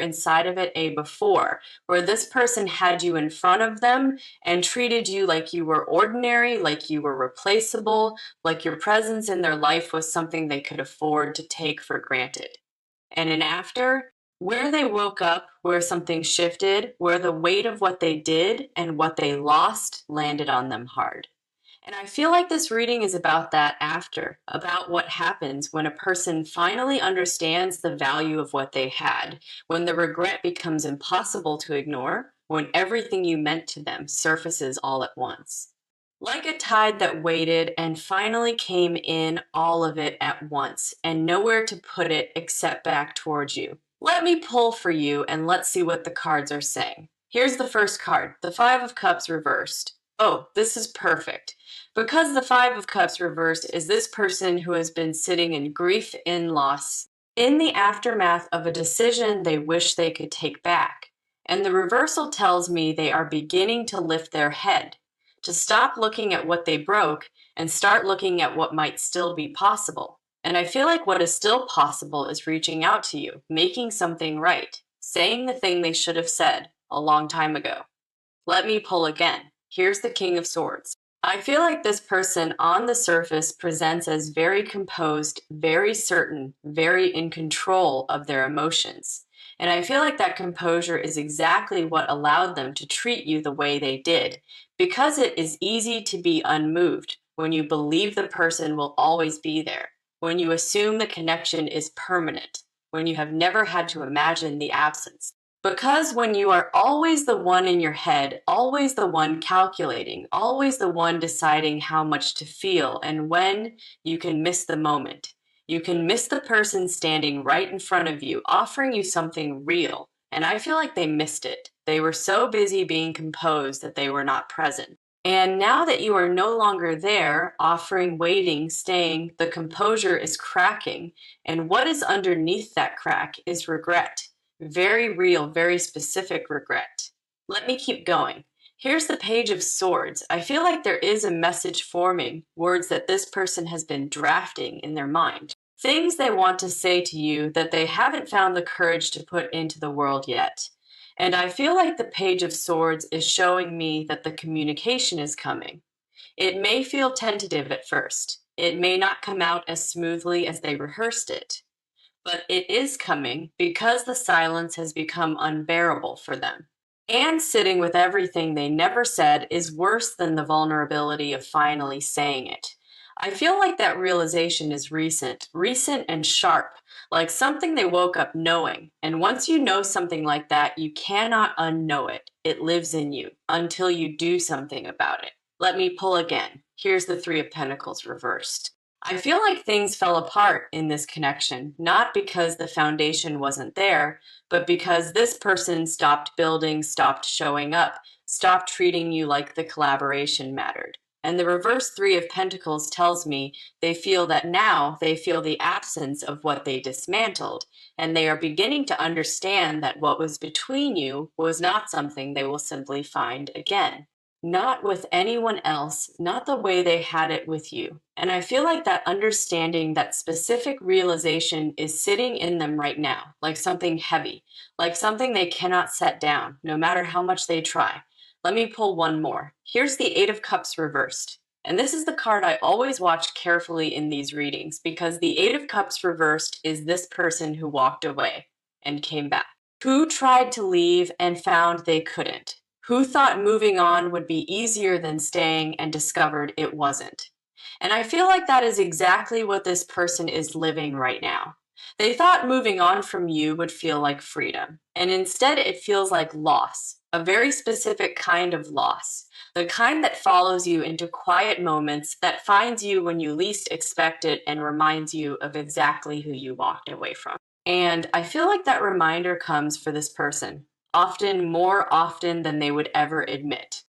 inside of it a before, where this person had you in front of them and treated you like you were ordinary, like you were replaceable, like your presence in their life was something they could afford to take for granted. And an after, where they woke up, where something shifted, where the weight of what they did and what they lost landed on them hard. And I feel like this reading is about that after, about what happens when a person finally understands the value of what they had, when the regret becomes impossible to ignore, when everything you meant to them surfaces all at once. Like a tide that waited and finally came in all of it at once, and nowhere to put it except back towards you. Let me pull for you and let's see what the cards are saying. Here's the first card, the Five of Cups reversed. Oh, this is perfect. Because the Five of Cups reversed is this person who has been sitting in grief and loss in the aftermath of a decision they wish they could take back. And the reversal tells me they are beginning to lift their head, to stop looking at what they broke and start looking at what might still be possible. And I feel like what is still possible is reaching out to you, making something right, saying the thing they should have said a long time ago. Let me pull again. Here's the King of Swords. I feel like this person on the surface presents as very composed, very certain, very in control of their emotions. And I feel like that composure is exactly what allowed them to treat you the way they did, because it is easy to be unmoved when you believe the person will always be there, when you assume the connection is permanent, when you have never had to imagine the absence. Because when you are always the one in your head, always the one calculating, always the one deciding how much to feel and when, you can miss the moment. You can miss the person standing right in front of you, offering you something real. And I feel like they missed it. They were so busy being composed that they were not present. And now that you are no longer there, offering, waiting, staying, the composure is cracking. And what is underneath that crack is regret. Very real, very specific regret. Let me keep going. Here's the Page of Swords. I feel like there is a message forming, words that this person has been drafting in their mind. Things they want to say to you that they haven't found the courage to put into the world yet. And I feel like the Page of Swords is showing me that the communication is coming. It may feel tentative at first. It may not come out as smoothly as they rehearsed it. But it is coming because the silence has become unbearable for them. And sitting with everything they never said is worse than the vulnerability of finally saying it. I feel like that realization is recent and sharp, like something they woke up knowing. And once you know something like that, you cannot unknow it. It lives in you until you do something about it. Let me pull again. Here's the Three of Pentacles reversed. I feel like things fell apart in this connection, not because the foundation wasn't there, but because this person stopped building, stopped showing up, stopped treating you like the collaboration mattered. And the reverse Three of Pentacles tells me they feel that now they feel the absence of what they dismantled, and they are beginning to understand that what was between you was not something they will simply find again. Not with anyone else, not the way they had it with you. And I feel like that understanding, that specific realization is sitting in them right now, like something heavy, like something they cannot set down, no matter how much they try. Let me pull one more. Here's the Eight of Cups reversed. And this is the card I always watch carefully in these readings, because the Eight of Cups reversed is this person who walked away and came back, who tried to leave and found they couldn't, who thought moving on would be easier than staying and discovered it wasn't. And I feel like that is exactly what this person is living right now. They thought moving on from you would feel like freedom, and instead it feels like loss, a very specific kind of loss, the kind that follows you into quiet moments, that finds you when you least expect it and reminds you of exactly who you walked away from. And I feel like that reminder comes for this person, often, more often than they would ever admit.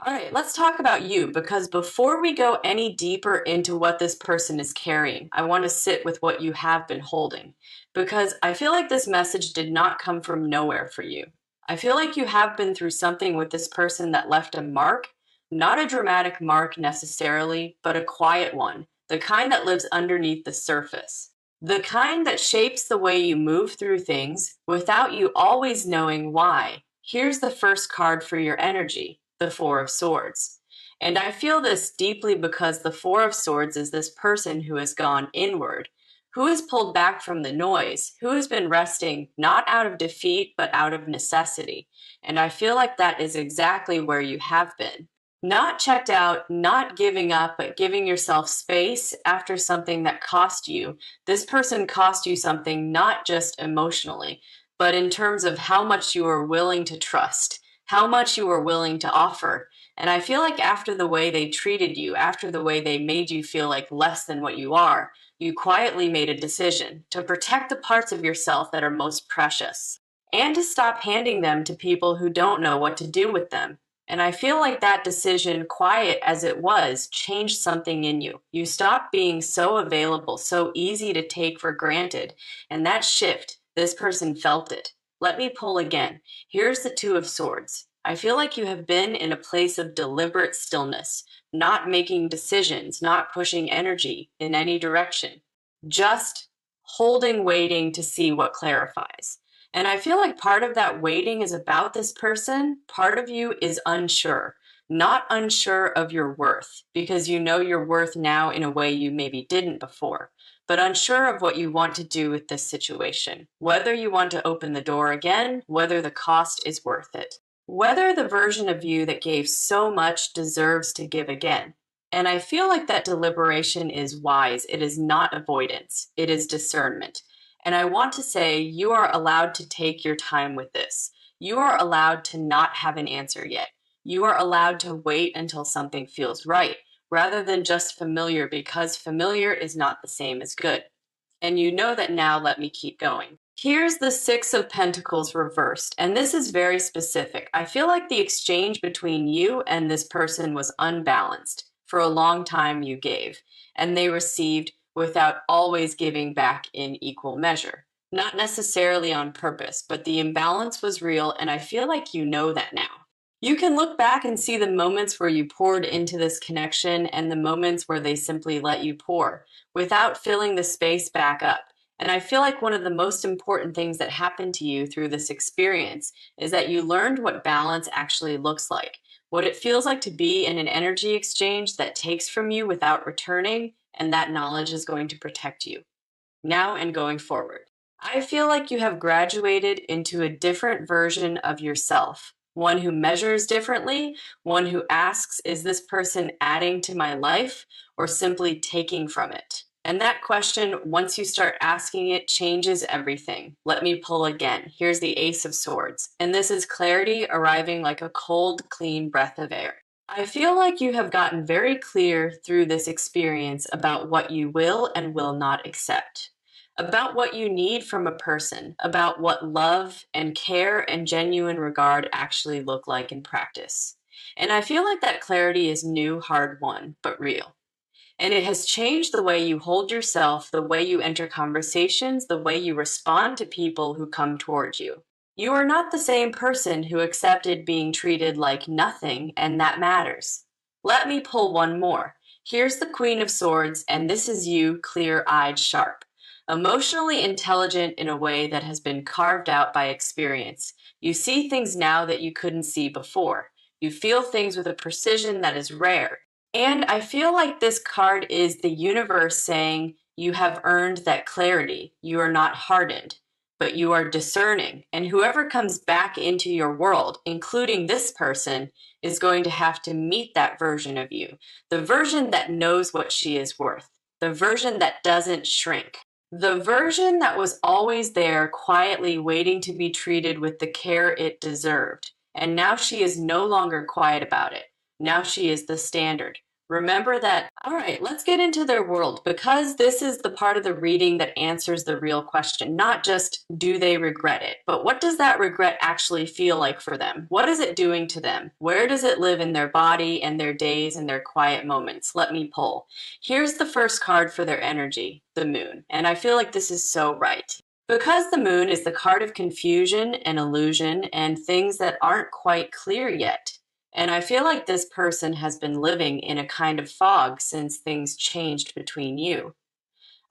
All right, let's talk about you, because before we go any deeper into what this person is carrying, I want to sit with what you have been holding, because I feel like this message did not come from nowhere for you. I feel like you have been through something with this person that left a mark, not a dramatic mark necessarily, but a quiet one, the kind that lives underneath the surface. The kind that shapes the way you move through things without you always knowing why. Here's the first card for your energy, the Four of Swords. And I feel this deeply because the Four of Swords is this person who has gone inward, who has pulled back from the noise, who has been resting not out of defeat, but out of necessity. And I feel like that is exactly where you have been. Not checked out, not giving up, but giving yourself space after something that cost you. This person cost you something not just emotionally, but in terms of how much you were willing to trust, how much you were willing to offer. And I feel like after the way they treated you, after the way they made you feel like less than what you are, you quietly made a decision to protect the parts of yourself that are most precious and to stop handing them to people who don't know what to do with them. And I feel like that decision, quiet as it was, changed something in you. You stopped being so available, so easy to take for granted. And that shift, this person felt it. Let me pull again. Here's the Two of Swords. I feel like you have been in a place of deliberate stillness, not making decisions, not pushing energy in any direction, just holding, waiting to see what clarifies. And I feel like part of that waiting is about this person. Part of you is unsure, not unsure of your worth, because you know your worth now in a way you maybe didn't before, but unsure of what you want to do with this situation, whether you want to open the door again, whether the cost is worth it, whether the version of you that gave so much deserves to give again. And I feel like that deliberation is wise. It is not avoidance, it is discernment. And I want to say you are allowed to take your time with this. You are allowed to not have an answer yet. You are allowed to wait until something feels right, rather than just familiar, because familiar is not the same as good. And you know that now. Let me keep going. Here's the Six of Pentacles reversed, and this is very specific. I feel like the exchange between you and this person was unbalanced. For a long time, you gave, and they received without always giving back in equal measure. Not necessarily on purpose, but the imbalance was real, and I feel like you know that now. You can look back and see the moments where you poured into this connection and the moments where they simply let you pour without filling the space back up. And I feel like one of the most important things that happened to you through this experience is that you learned what balance actually looks like, what it feels like to be in an energy exchange that takes from you without returning, and that knowledge is going to protect you now and going forward. I feel like you have graduated into a different version of yourself, one who measures differently, one who asks, is this person adding to my life or simply taking from it? And that question, once you start asking it, changes everything. Let me pull again. Here's the Ace of Swords. And this is clarity arriving like a cold, clean breath of air. I feel like you have gotten very clear through this experience about what you will and will not accept, about what you need from a person, about what love and care and genuine regard actually look like in practice. And I feel like that clarity is new, hard won, but real. And it has changed the way you hold yourself, the way you enter conversations, the way you respond to people who come towards you. You are not the same person who accepted being treated like nothing, and that matters. Let me pull one more. Here's the Queen of Swords, and this is you, clear-eyed, sharp. Emotionally intelligent in a way that has been carved out by experience. You see things now that you couldn't see before. You feel things with a precision that is rare. And I feel like this card is the universe saying you have earned that clarity. You are not hardened, but you are discerning. And whoever comes back into your world, including this person, is going to have to meet that version of you, the version that knows what she is worth, the version that doesn't shrink, the version that was always there quietly waiting to be treated with the care it deserved. And now she is no longer quiet about it. Now she is the standard. Remember that. All right, let's get into their world, because this is the part of the reading that answers the real question, not just do they regret it, but what does that regret actually feel like for them? What is it doing to them? Where does it live in their body and their days and their quiet moments? Let me pull. Here's the first card for their energy, the Moon. And I feel like this is so right. Because the Moon is the card of confusion and illusion and things that aren't quite clear yet. And I feel like this person has been living in a kind of fog since things changed between you.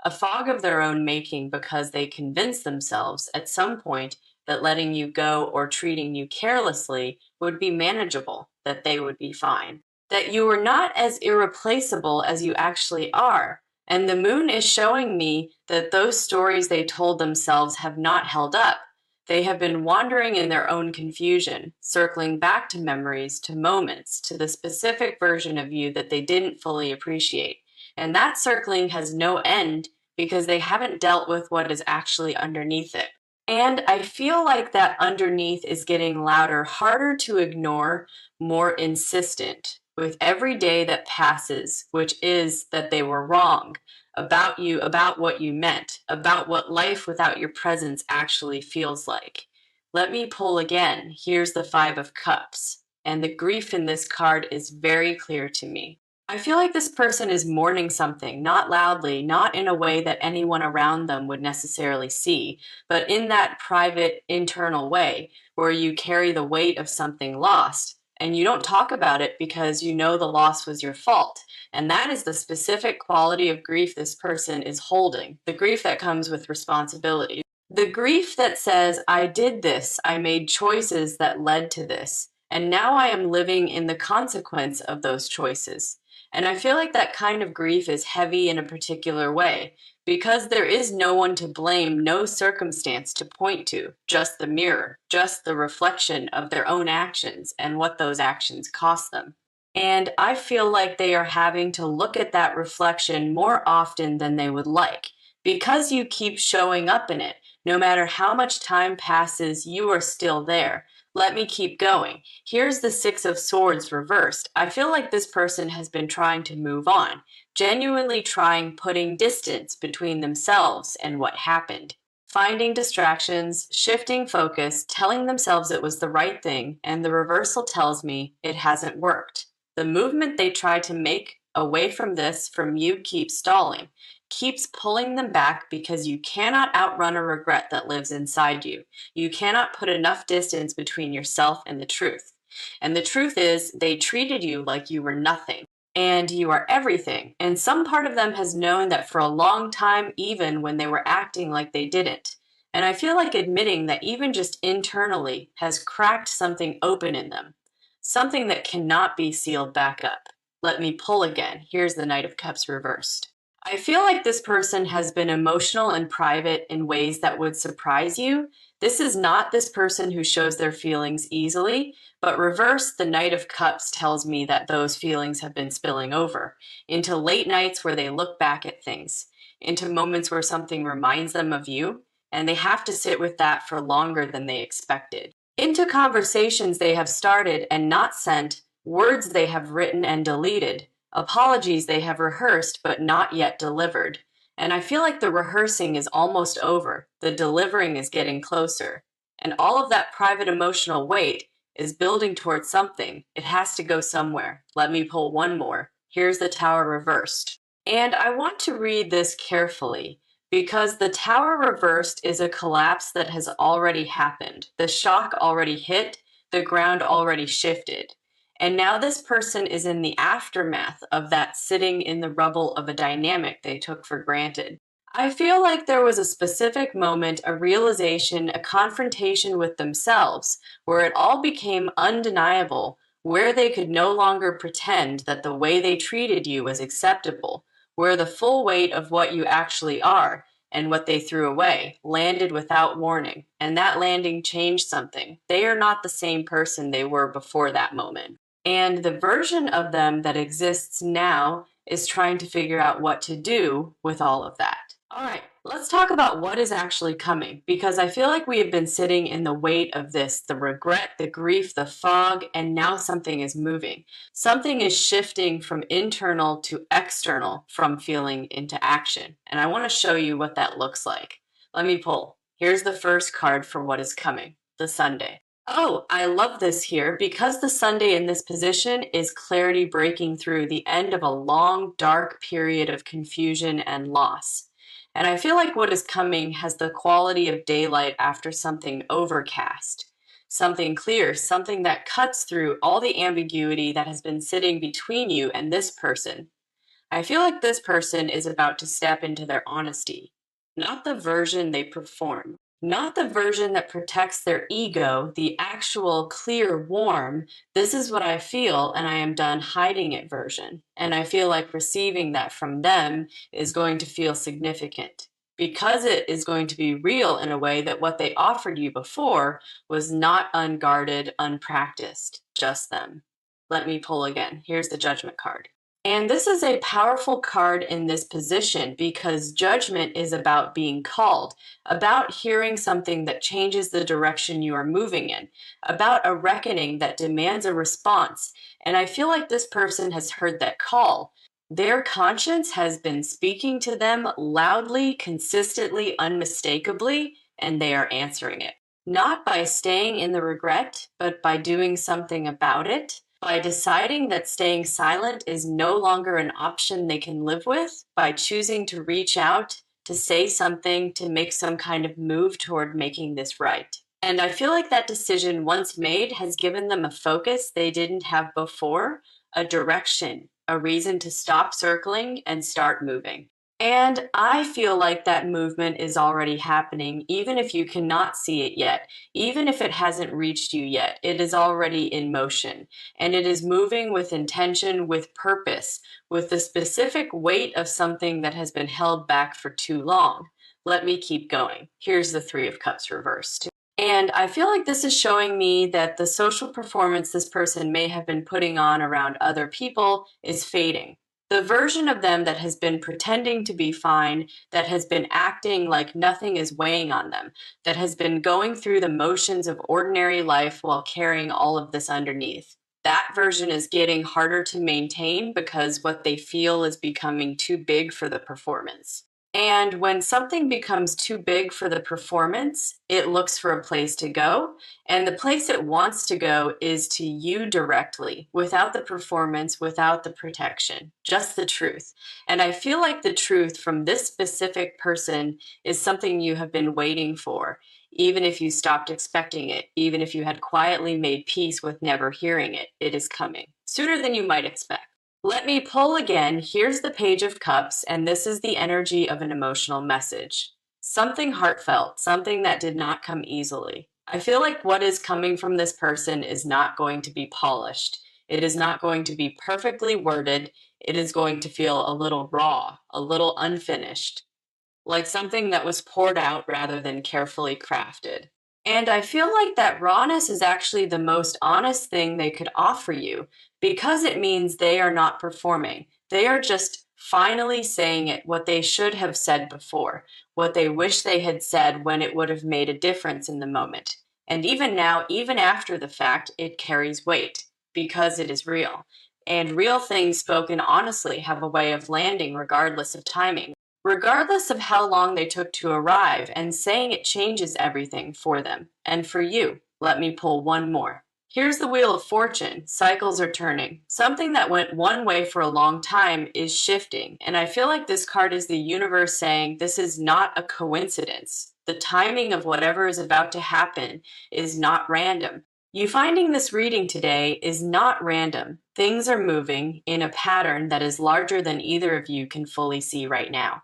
a fog of their own making because they convinced themselves at some point that letting you go or treating you carelessly would be manageable, that they would be fine, that you were not as irreplaceable as you actually are. And the moon is showing me that those stories they told themselves have not held up. They have been wandering in their own confusion, circling back to memories, to moments, to the specific version of you that they didn't fully appreciate. And that circling has no end because they haven't dealt with what is actually underneath it. And I feel like that underneath is getting louder, harder to ignore, more insistent with every day that passes, which is that they were wrong about you, about what you meant, about what life without your presence actually feels like. Let me pull again. Here's the Five of Cups. And the grief in this card is very clear to me. I feel like this person is mourning something, not loudly, not in a way that anyone around them would necessarily see, but in that private, internal way where you carry the weight of something lost. And you don't talk about it because you know the loss was your fault. And that is the specific quality of grief this person is holding, the grief that comes with responsibility. The grief that says, I did this, I made choices that led to this, and now I am living in the consequence of those choices. And I feel like that kind of grief is heavy in a particular way because there is no one to blame, no circumstance to point to, just the mirror, just the reflection of their own actions and what those actions cost them. And I feel like they are having to look at that reflection more often than they would like because you keep showing up in it. No matter how much time passes, you are still there. Let me keep going. Here's the Six of Swords reversed. I feel like this person has been trying to move on, genuinely trying, putting distance between themselves and what happened, finding distractions, shifting focus, telling themselves it was the right thing, and the reversal tells me it hasn't worked. The movement they try to make away from this, from you, keeps stalling, keeps pulling them back because you cannot outrun a regret that lives inside you. You cannot put enough distance between yourself and the truth. And the truth is, they treated you like you were nothing. And you are everything. And some part of them has known that for a long time, even when they were acting like they didn't. And I feel like admitting that even just internally has cracked something open in them, something that cannot be sealed back up. Let me pull again. Here's the Knight of Cups reversed. I feel like this person has been emotional and private in ways that would surprise you. This is not this person who shows their feelings easily, but reverse, the Knight of Cups tells me that those feelings have been spilling over into late nights where they look back at things, into moments where something reminds them of you, and they have to sit with that for longer than they expected. Into conversations they have started and not sent, words they have written and deleted, apologies they have rehearsed but not yet delivered. And I feel like the rehearsing is almost over, the delivering is getting closer. And all of that private emotional weight is building towards something. It has to go somewhere. Let me pull one more. Here's the Tower reversed. And I want to read this carefully because the Tower reversed is a collapse that has already happened. The shock already hit, the ground already shifted. And now this person is in the aftermath of that, sitting in the rubble of a dynamic they took for granted. I feel like there was a specific moment, a realization, a confrontation with themselves, where it all became undeniable, where they could no longer pretend that the way they treated you was acceptable, where the full weight of what you actually are and what they threw away landed without warning. And that landing changed something. They are not the same person they were before that moment. And the version of them that exists now is trying to figure out what to do with all of that. All right, let's talk about what is actually coming, because I feel like we have been sitting in the weight of this, the regret, the grief, the fog, and now something is moving. Something is shifting from internal to external, from feeling into action. And I want to show you what that looks like. Let me pull. Here's the first card for what is coming, the Sunday. Oh, I love this here because the Sunday in this position is clarity breaking through the end of a long, dark period of confusion and loss. And I feel like what is coming has the quality of daylight after something overcast, something clear, something that cuts through all the ambiguity that has been sitting between you and this person. I feel like this person is about to step into their honesty, not the version they perform, not the version that protects their ego, the actual clear, warm, this is what I feel and I am done hiding it version. And I feel like receiving that from them is going to feel significant because it is going to be real in a way that what they offered you before was not unguarded, unpracticed, just them. Let me pull again. Here's the judgment card. And this is a powerful card in this position because judgment is about being called, about hearing something that changes the direction you are moving in, about a reckoning that demands a response. And I feel like this person has heard that call. Their conscience has been speaking to them loudly, consistently, unmistakably, and they are answering it. Not by staying in the regret, but by doing something about it, by deciding that staying silent is no longer an option they can live with, by choosing to reach out, to say something, to make some kind of move toward making this right. And I feel like that decision, once made, has given them a focus they didn't have before, a direction, a reason to stop circling and start moving. And I feel like that movement is already happening, even if you cannot see it yet, even if it hasn't reached you yet. It is already in motion, and it is moving with intention, with purpose, with the specific weight of something that has been held back for too long. Let me keep going. Here's the Three of Cups reversed. And I feel like this is showing me that the social performance this person may have been putting on around other people is fading. The version of them that has been pretending to be fine, that has been acting like nothing is weighing on them, that has been going through the motions of ordinary life while carrying all of this underneath. That version is getting harder to maintain because what they feel is becoming too big for the performance. And when something becomes too big for the performance, it looks for a place to go. And the place it wants to go is to you directly, without the performance, without the protection, just the truth. And I feel like the truth from this specific person is something you have been waiting for, even if you stopped expecting it, even if you had quietly made peace with never hearing it, it is coming sooner than you might expect. Let me pull again. Here's the Page of Cups, and this is the energy of an emotional message. Something heartfelt, something that did not come easily. I feel like what is coming from this person is not going to be polished. It is not going to be perfectly worded. It is going to feel a little raw, a little unfinished, like something that was poured out rather than carefully crafted. And I feel like that rawness is actually the most honest thing they could offer you because it means they are not performing. They are just finally saying it, what they should have said before, what they wish they had said when it would have made a difference in the moment. And even now, even after the fact, it carries weight because it is real. And real things spoken honestly have a way of landing regardless of timing, regardless of how long they took to arrive, and saying it changes everything for them and for you. Let me pull one more. Here's the Wheel of Fortune. Cycles are turning. Something that went one way for a long time is shifting. And I feel like this card is the universe saying this is not a coincidence. The timing of whatever is about to happen is not random. You finding this reading today is not random. Things are moving in a pattern that is larger than either of you can fully see right now.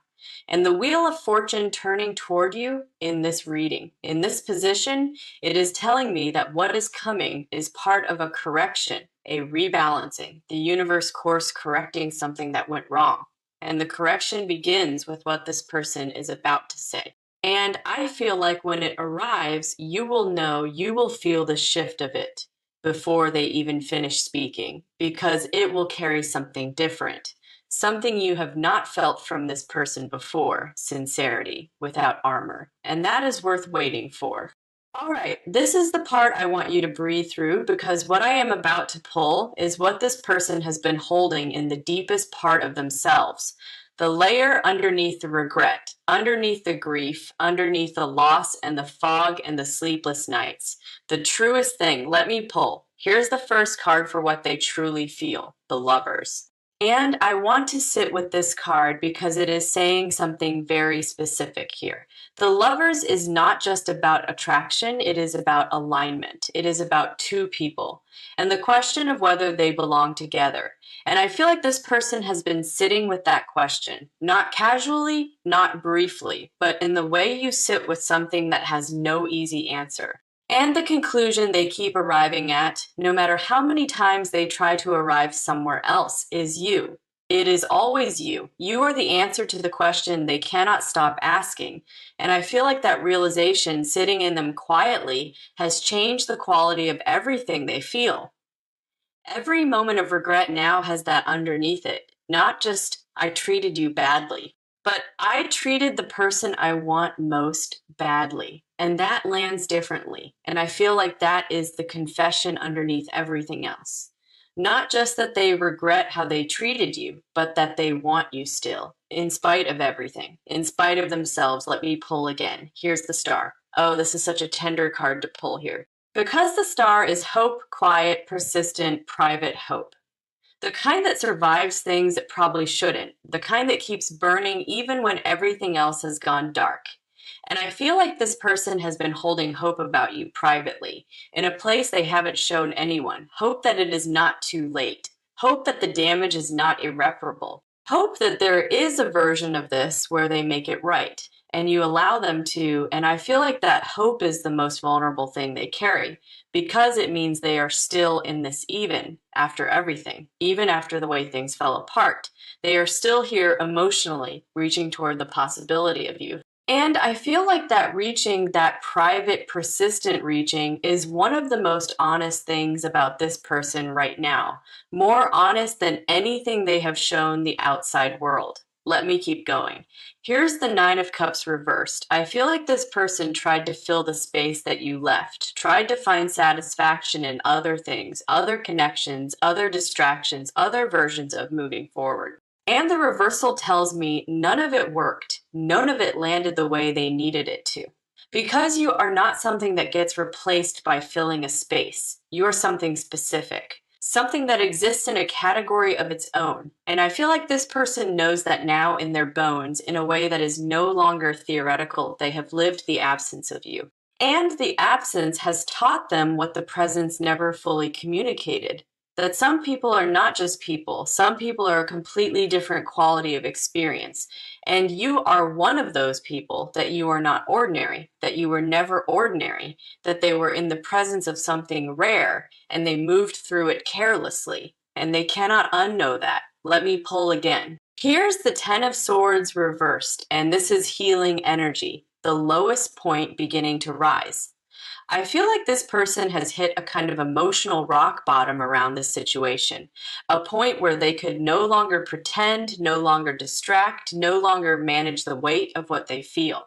And the Wheel of Fortune turning toward you in this reading, in this position, it is telling me that what is coming is part of a correction, a rebalancing, the universe course correcting something that went wrong. And the correction begins with what this person is about to say. And I feel like when it arrives, you will know, you will feel the shift of it before they even finish speaking, because it will carry something different. Something you have not felt from this person before, sincerity, without armor. And that is worth waiting for. All right, this is the part I want you to breathe through because what I am about to pull is what this person has been holding in the deepest part of themselves. The layer underneath the regret, underneath the grief, underneath the loss and the fog and the sleepless nights. The truest thing, let me pull. Here's the first card for what they truly feel, the Lovers. And I want to sit with this card because it is saying something very specific here. The Lovers is not just about attraction, it is about alignment. It is about two people and the question of whether they belong together. And I feel like this person has been sitting with that question, not casually, not briefly, but in the way you sit with something that has no easy answer. And the conclusion they keep arriving at, no matter how many times they try to arrive somewhere else, is you. It is always you. You are the answer to the question they cannot stop asking. And I feel like that realization sitting in them quietly has changed the quality of everything they feel. Every moment of regret now has that underneath it. Not just, I treated you badly, but I treated the person I want most badly. And that lands differently. And I feel like that is the confession underneath everything else. Not just that they regret how they treated you, but that they want you still, in spite of everything, in spite of themselves. Let me pull again. Here's the star. Oh, this is such a tender card to pull here. Because the star is hope, quiet, persistent, private hope. The kind that survives things it probably shouldn't. The kind that keeps burning even when everything else has gone dark. And I feel like this person has been holding hope about you privately, in a place they haven't shown anyone. Hope that it is not too late. Hope that the damage is not irreparable. Hope that there is a version of this where they make it right and you allow them to. And I feel like that hope is the most vulnerable thing they carry because it means they are still in this even after everything, even after the way things fell apart. They are still here emotionally, reaching toward the possibility of you. And I feel like that reaching, that private, persistent reaching, is one of the most honest things about this person right now. More honest than anything they have shown the outside world. Let me keep going. Here's the Nine of Cups reversed. I feel like this person tried to fill the space that you left, tried to find satisfaction in other things, other connections, other distractions, other versions of moving forward. And the reversal tells me none of it worked. None of it landed the way they needed it to. Because you are not something that gets replaced by filling a space. You are something specific. Something that exists in a category of its own. And I feel like this person knows that now in their bones in a way that is no longer theoretical. They have lived the absence of you. And the absence has taught them what the presence never fully communicated. That some people are not just people. Some people are a completely different quality of experience. And you are one of those people, that you are not ordinary, that you were never ordinary, that they were in the presence of something rare and they moved through it carelessly. And they cannot unknow that. Let me pull again. Here's the Ten of Swords reversed, and this is healing energy, the lowest point beginning to rise. I feel like this person has hit a kind of emotional rock bottom around this situation, a point where they could no longer pretend, no longer distract, no longer manage the weight of what they feel.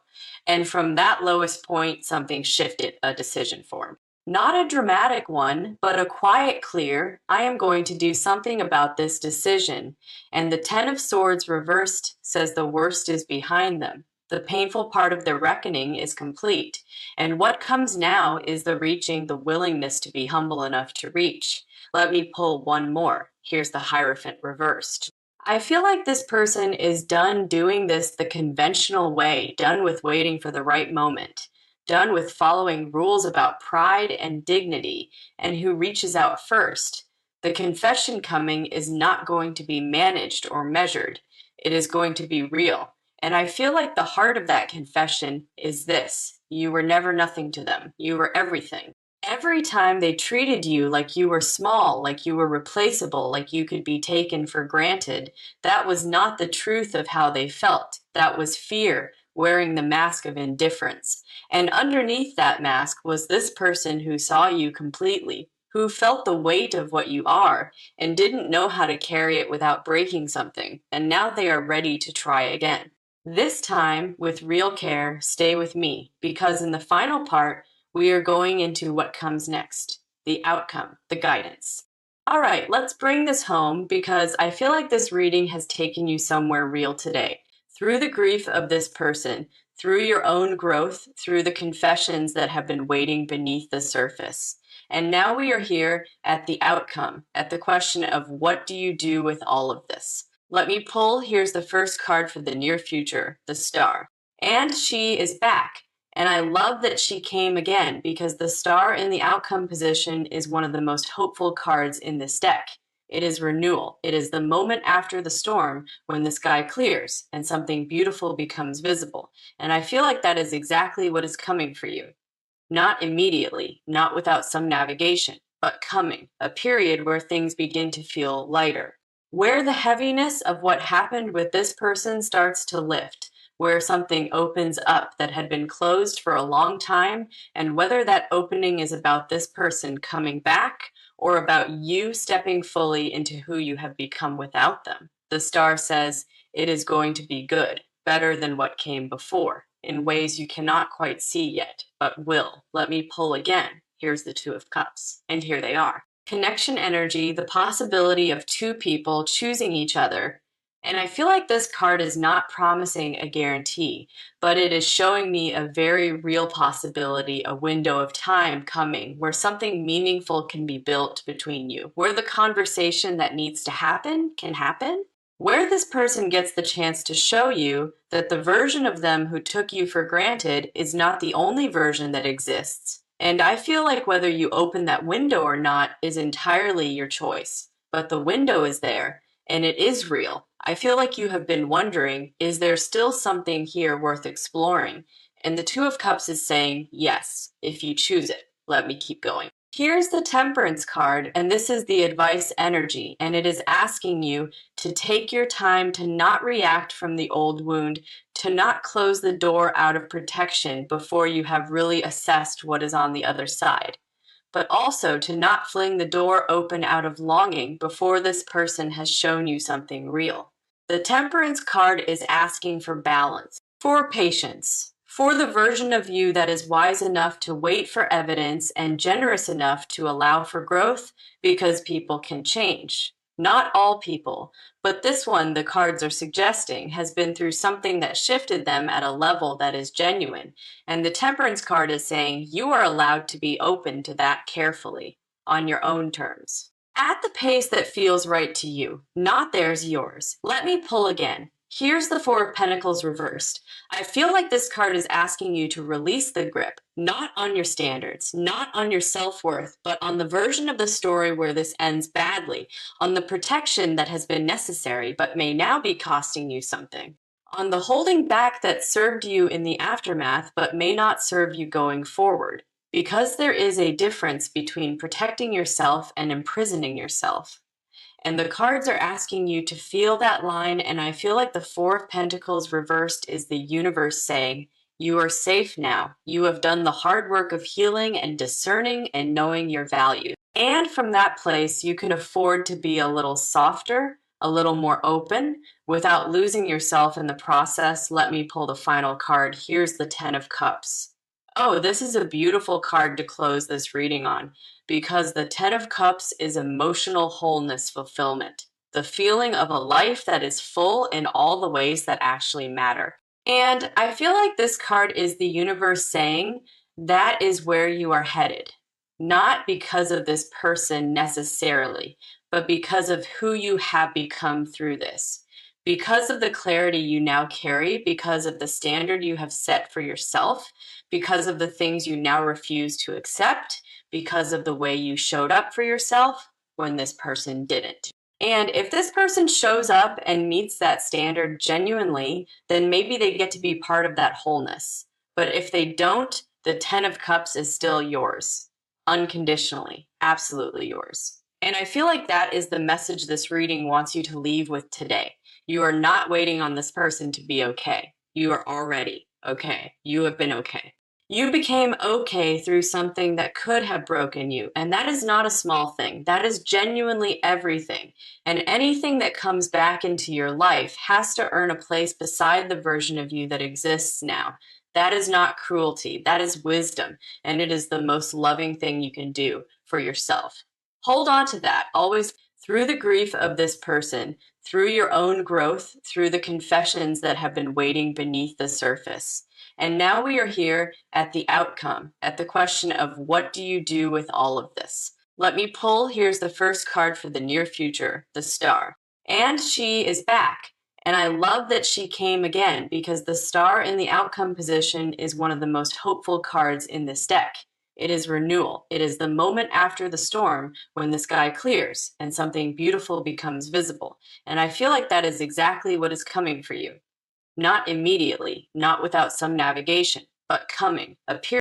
And from that lowest point, something shifted, a decision formed. Not a dramatic one, but a quiet, clear, I am going to do something about this decision. And the Ten of Swords reversed says the worst is behind them. The painful part of their reckoning is complete. And what comes now is the reaching, the willingness to be humble enough to reach. Let me pull one more. Here's the Hierophant reversed. I feel like this person is done doing this the conventional way, done with waiting for the right moment, done with following rules about pride and dignity, and who reaches out first. The confession coming is not going to be managed or measured. It is going to be real. And I feel like the heart of that confession is this: you were never nothing to them. You were everything. Every time they treated you like you were small, like you were replaceable, like you could be taken for granted, that was not the truth of how they felt. That was fear, wearing the mask of indifference. And underneath that mask was this person who saw you completely, who felt the weight of what you are and didn't know how to carry it without breaking something. And now they are ready to try again. This time, with real care, stay with me, because in the final part, we are going into what comes next, the outcome, the guidance. All right, let's bring this home, because I feel like this reading has taken you somewhere real today. Through the grief of this person, through your own growth, through the confessions that have been waiting beneath the surface. And now we are here at the outcome, at the question of what do you do with all of this? Let me pull. Here's the first card for the near future, the Star. And she is back. And I love that she came again, because the Star in the outcome position is one of the most hopeful cards in this deck. It is renewal. It is the moment after the storm when the sky clears and something beautiful becomes visible. And I feel like that is exactly what is coming for you. Not immediately, not without some navigation, but coming, a period where things begin to feel lighter, where the heaviness of what happened with this person starts to lift, where something opens up that had been closed for a long time, and whether that opening is about this person coming back or about you stepping fully into who you have become without them. The star says it is going to be good, better than what came before, in ways you cannot quite see yet, but will. Let me pull again. Here's the Two of Cups, and here they are. Connection energy, the possibility of two people choosing each other. And I feel like this card is not promising a guarantee, but it is showing me a very real possibility, a window of time coming where something meaningful can be built between you, where the conversation that needs to happen can happen, where this person gets the chance to show you that the version of them who took you for granted is not the only version that exists. And I feel like whether you open that window or not is entirely your choice. But the window is there, and it is real. I feel like you have been wondering, is there still something here worth exploring? And the Two of Cups is saying, yes, if you choose it. Let me keep going. Here's the Temperance card, and this is the advice energy, and it is asking you to take your time to not react from the old wound, to not close the door out of protection before you have really assessed what is on the other side, but also to not fling the door open out of longing before this person has shown you something real. The Temperance card is asking for balance, for patience, for the version of you that is wise enough to wait for evidence and generous enough to allow for growth, because people can change. Not all people, but this one the cards are suggesting has been through something that shifted them at a level that is genuine. And the Temperance card is saying you are allowed to be open to that carefully, on your own terms, at the pace that feels right to you, not theirs, yours. Let me pull again. Here's the Four of Pentacles reversed. I feel like this card is asking you to release the grip, not on your standards, not on your self-worth, but on the version of the story where this ends badly, on the protection that has been necessary but may now be costing you something, on the holding back that served you in the aftermath but may not serve you going forward. Because there is a difference between protecting yourself and imprisoning yourself. And the cards are asking you to feel that line, and I feel like the Four of Pentacles reversed is the universe saying, you are safe now. You have done the hard work of healing and discerning and knowing your value. And from that place, you can afford to be a little softer, a little more open, without losing yourself in the process. Let me pull the final card. Here's the Ten of Cups. Oh, this is a beautiful card to close this reading on, because the Ten of Cups is emotional wholeness fulfillment, the feeling of a life that is full in all the ways that actually matter. And I feel like this card is the universe saying that is where you are headed, not because of this person necessarily, but because of who you have become through this. Because of the clarity you now carry, because of the standard you have set for yourself, because of the things you now refuse to accept, because of the way you showed up for yourself when this person didn't. And if this person shows up and meets that standard genuinely, then maybe they get to be part of that wholeness. But if they don't, the Ten of Cups is still yours, unconditionally, absolutely yours. And I feel like that is the message this reading wants you to leave with today. You are not waiting on this person to be okay. You are already okay. You have been okay. You became okay through something that could have broken you, and that is not a small thing. That is genuinely everything. And anything that comes back into your life has to earn a place beside the version of you that exists now. That is not cruelty. That is wisdom, and it is the most loving thing you can do for yourself. Hold on to that, always, through the grief of this person, through your own growth, through the confessions that have been waiting beneath the surface. And now we are here at the outcome, at the question of what do you do with all of this? Let me pull. Here's the first card for the near future, the Star. And she is back. And I love that she came again, because the Star in the outcome position is one of the most hopeful cards in this deck. It is renewal. It is the moment after the storm when the sky clears and something beautiful becomes visible. And I feel like that is exactly what is coming for you. Not immediately, not without some navigation, but coming, appearing.